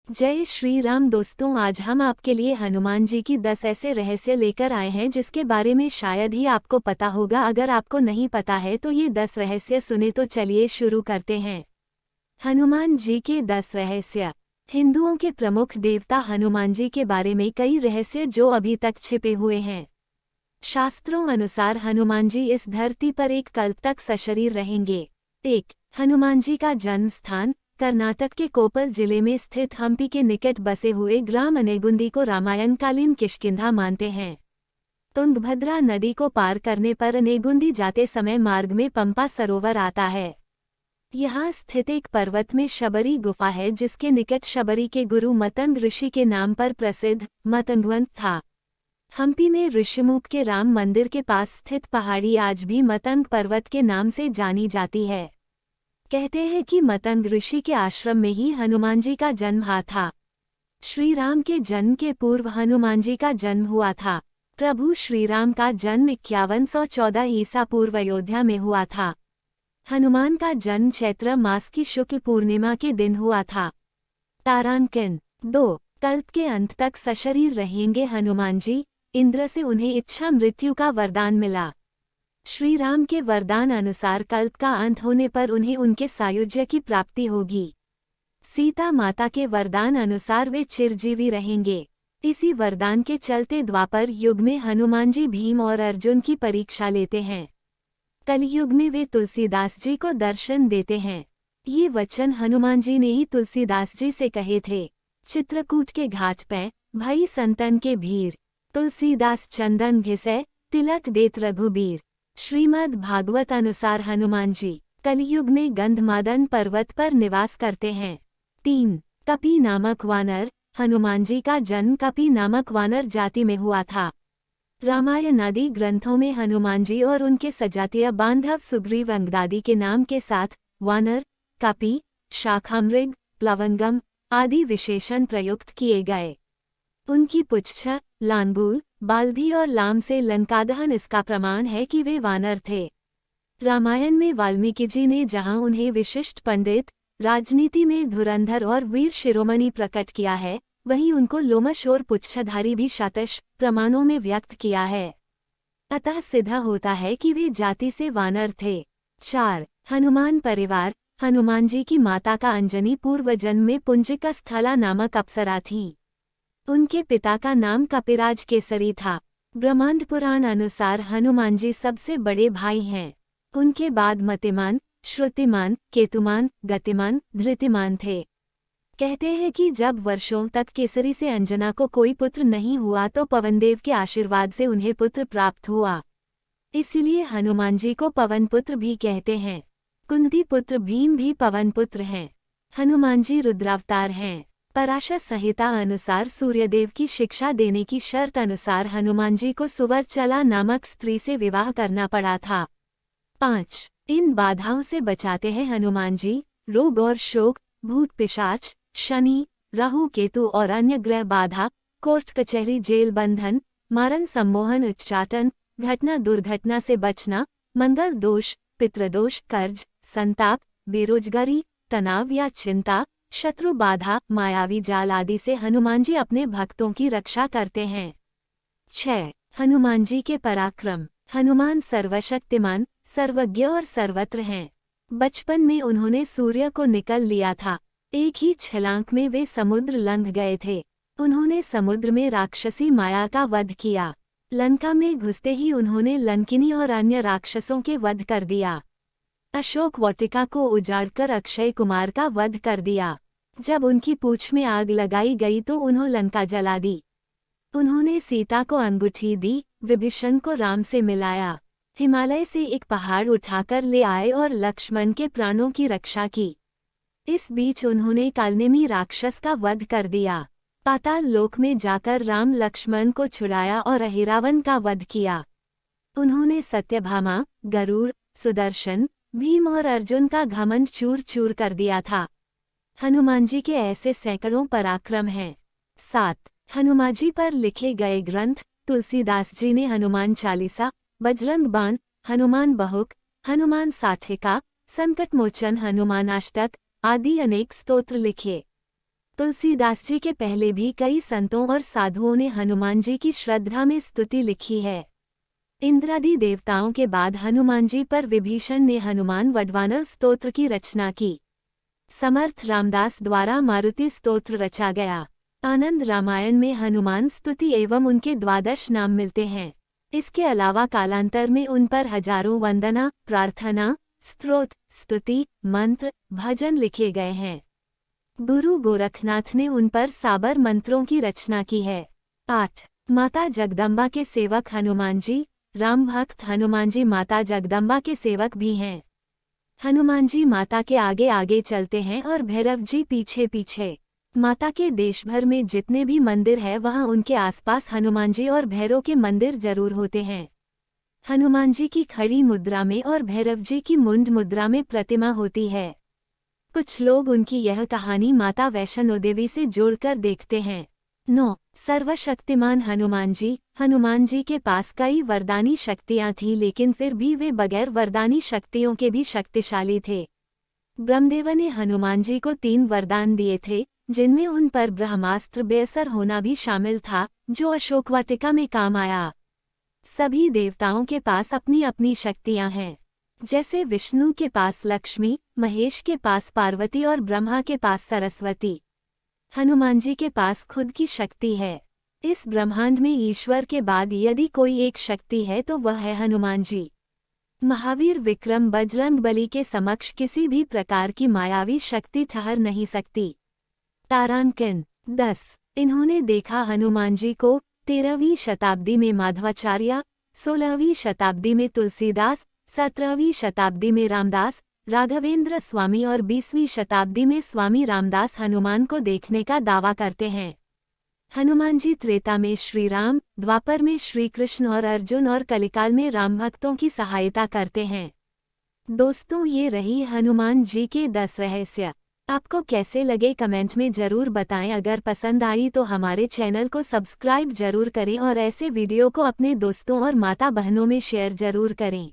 जय श्री राम दोस्तों, आज हम आपके लिए हनुमान जी की 10 ऐसे रहस्य लेकर आए हैं जिसके बारे में शायद ही आपको पता होगा। अगर आपको नहीं पता है तो ये 10 रहस्य सुने। तो चलिए शुरू करते हैं। हनुमान जी के 10 रहस्य। हिंदुओं के प्रमुख देवता हनुमान जी के बारे में कई रहस्य जो अभी तक छिपे हुए हैं। शास्त्रों अनुसार हनुमान जी इस धरती पर एक कल्प तक सशरीर रहेंगे। 1. हनुमान जी का जन्म स्थान कर्नाटक के कोप्पल जिले में स्थित हम्पी के निकट बसे हुए ग्राम अनेगुंदी को रामायणकालीन किष्किंधा मानते हैं। तुंगभद्रा नदी को पार करने पर अनेगुंदी जाते समय मार्ग में पंपा सरोवर आता है। यहाँ स्थित एक पर्वत में शबरी गुफा है जिसके निकट शबरी के गुरु मतंग ऋषि के नाम पर प्रसिद्ध मतंगवन था। हम्पी में ऋषिमुख के राम मंदिर के पास स्थित पहाड़ी आज भी मतंग पर्वत के नाम से जानी जाती है। कहते हैं कि मतंग ऋषि के आश्रम में ही हनुमान जी का जन्म हुआ था। श्री राम के जन्म के पूर्व हनुमान जी का जन्म हुआ था। प्रभु श्री राम का जन्म 5114 ईसा पूर्व अयोध्या में हुआ था। हनुमान का जन्म चैत्र मास की शुक्ल पूर्णिमा के दिन हुआ था। तारांकन 2. कल्प के अंत तक सशरीर रहेंगे हनुमान जी। इंद्र से उन्हें इच्छा मृत्यु का वरदान मिला। श्री राम के वरदान अनुसार कल्प का अंत होने पर उन्हें उनके सायुज्य की प्राप्ति होगी। सीता माता के वरदान अनुसार वे चिरजीवी रहेंगे। इसी वरदान के चलते द्वापर युग में हनुमान जी भीम और अर्जुन की परीक्षा लेते हैं। कलयुग में वे तुलसीदास जी को दर्शन देते हैं। ये वचन हनुमान जी ने ही तुलसीदास जी से कहे थे। चित्रकूट के घाट पे भई संतन के भीर, तुलसीदास चंदन घिसै तिलक देत रघुबीर। श्रीमद् भागवत अनुसार हनुमान जी कलयुग में गंधमादन पर्वत पर निवास करते हैं। 3. कपि नामक वानर। हनुमान जी का जन्म कपि नामक वानर जाति में हुआ था। रामायण आदि ग्रंथों में हनुमान जी और उनके सजातीय बांधव सुग्रीव अंगदादी के नाम के साथ वानर, कपि, शाखामृग, प्लवंगम आदि विशेषण प्रयुक्त किए गए। उनकी पुच्छ, लांगूल, बाल्धी और लाम से लंकादहन इसका प्रमाण है कि वे वानर थे। रामायण में वाल्मीकि जी ने जहां उन्हें विशिष्ट पंडित, राजनीति में धुरंधर और वीर शिरोमणि प्रकट किया है, वहीं उनको लोमश और पुच्छधारी भी शातश प्रमाणों में व्यक्त किया है। अतः सिद्ध होता है कि वे जाति से वानर थे। 4. हनुमान परिवार। हनुमान जी की माता का अंजनी पूर्व जन्म में पुंजिका स्थला नामक अप्सरा थीं। उनके पिता का नाम कपिराज केसरी था। ब्रह्मांड पुराण अनुसार हनुमान जी सबसे बड़े भाई हैं। उनके बाद मतिमान, श्रुतिमान, केतुमान, गतिमान, धृतिमान थे। कहते हैं कि जब वर्षों तक केसरी से अंजना को कोई पुत्र नहीं हुआ तो पवनदेव के आशीर्वाद से उन्हें पुत्र प्राप्त हुआ। इसलिए हनुमान जी को पवन पुत्र भी कहते हैं। कुंती पुत्र भीम भी पवन पुत्र हैं। हनुमान जी रुद्रावतार हैं। पराशर संहिता अनुसार सूर्यदेव की शिक्षा देने की शर्त अनुसार हनुमान जी को सुवर्चला नामक स्त्री से विवाह करना पड़ा था। 5. इन बाधाओं से बचाते हैं हनुमान जी। रोग और शोक, भूत पिशाच, शनि, राहु केतु और अन्य ग्रह बाधा, कोर्ट कचहरी जेल बंधन, मारण सम्मोहन उच्चाटन, घटना दुर्घटना से बचना, मंगल दोष, पितृदोष, कर्ज, संताप, बेरोजगारी, तनाव या चिंता, शत्रु बाधा, मायावी जाल आदि से हनुमान जी अपने भक्तों की रक्षा करते हैं। 6. हनुमान जी के पराक्रम। हनुमान सर्वशक्तिमान, सर्वज्ञ और सर्वत्र हैं। बचपन में उन्होंने सूर्य को निकल लिया था। एक ही छलांग में वे समुद्र लंघ गए थे। उन्होंने समुद्र में राक्षसी माया का वध किया। लंका में घुसते ही उन्होंने लंकिनी और अन्य राक्षसों के वध कर दिया। अशोक वाटिका को उजाड़कर अक्षय कुमार का वध कर दिया। जब उनकी पूंछ में आग लगाई गई तो उन्होंने लंका जला दी। उन्होंने सीता को अंगूठी दी, विभीषण को राम से मिलाया, हिमालय से एक पहाड़ उठाकर ले आए और लक्ष्मण के प्राणों की रक्षा की। इस बीच उन्होंने कालनेमी राक्षस का वध कर दिया। पाताल लोक में जाकर राम लक्ष्मण को छुड़ाया और अहिरावण का वध किया। उन्होंने सत्यभामा, गरुड़, सुदर्शन, भीम और अर्जुन का घमंड चूर चूर कर दिया था। हनुमान जी के ऐसे सैकड़ों पराक्रम हैं। 7. हनुमान जी पर लिखे गए ग्रंथ। तुलसीदास जी ने हनुमान चालीसा, बजरंग बाण, हनुमान बहुक, हनुमान साठिका, संकट मोचन हनुमान अष्टक आदि अनेक स्तोत्र लिखे। तुलसीदास जी के पहले भी कई संतों और साधुओं ने हनुमान जी की श्रद्धा में स्तुति लिखी है। इंद्रादि देवताओं के बाद हनुमान जी पर विभीषण ने हनुमान वडवानल स्तोत्र की रचना की। समर्थ रामदास द्वारा मारुति स्तोत्र रचा गया। आनंद रामायण में हनुमान स्तुति एवं उनके 12 नाम मिलते हैं। इसके अलावा कालांतर में उन पर हजारों वंदना, प्रार्थना, स्तोत्र, स्तुति, मंत्र, भजन लिखे गए हैं। गुरु गोरखनाथ ने उन पर साबर मंत्रों की रचना की है। 8. माता जगदम्बा के सेवक हनुमान जी। राम भक्त हनुमान जी माता जगदम्बा के सेवक भी हैं। हनुमान जी माता के आगे आगे चलते हैं और भैरव जी पीछे पीछे। माता के देश भर में जितने भी मंदिर है वहां उनके आसपास हनुमान जी और भैरव के मंदिर जरूर होते हैं। हनुमान जी की खड़ी मुद्रा में और भैरव जी की मुंड मुद्रा में प्रतिमा होती है। कुछ लोग उनकी यह कहानी माता वैष्णो देवी से जोड़कर देखते हैं। 9. सर्वशक्तिमान हनुमान जी के पास कई वरदानी शक्तियां थीं, लेकिन फिर भी वे बगैर वरदानी शक्तियों के भी शक्तिशाली थे। ब्रह्मदेव ने हनुमान जी को 3 वरदान दिए थे, जिनमें उन पर ब्रह्मास्त्र बेअसर होना भी शामिल था, जो अशोक वाटिका में काम आया। सभी देवताओं के पास अपनी अपनी शक्तियां हैं। जैसे विष्णु के पास लक्ष्मी, महेश के पास पार्वती और ब्रह्मा के पास सरस्वती। हनुमान जी के पास खुद की शक्ति है। इस ब्रह्मांड में ईश्वर के बाद यदि कोई एक शक्ति है तो वह है हनुमान जी। महावीर विक्रम बजरंगबली के समक्ष किसी भी प्रकार की मायावी शक्ति ठहर नहीं सकती। तारांकन 10. इन्होंने देखा हनुमान जी को 13वीं शताब्दी में माधवाचार्य, 16वीं शताब्दी में तुलसीदास, 17वीं शताब्दी में रामदास, राघवेंद्र स्वामी और 20वीं शताब्दी में स्वामी रामदास हनुमान को देखने का दावा करते हैं। हनुमान जी त्रेता में श्री राम, द्वापर में श्री कृष्ण और अर्जुन और कलिकाल में राम भक्तों की सहायता करते हैं। दोस्तों, ये रही हनुमान जी के 10 रहस्य। आपको कैसे लगे कमेंट में जरूर बताएं। अगर पसंद आई तो हमारे चैनल को सब्सक्राइब जरूर करें और ऐसे वीडियो को अपने दोस्तों और माता बहनों में शेयर जरूर करें।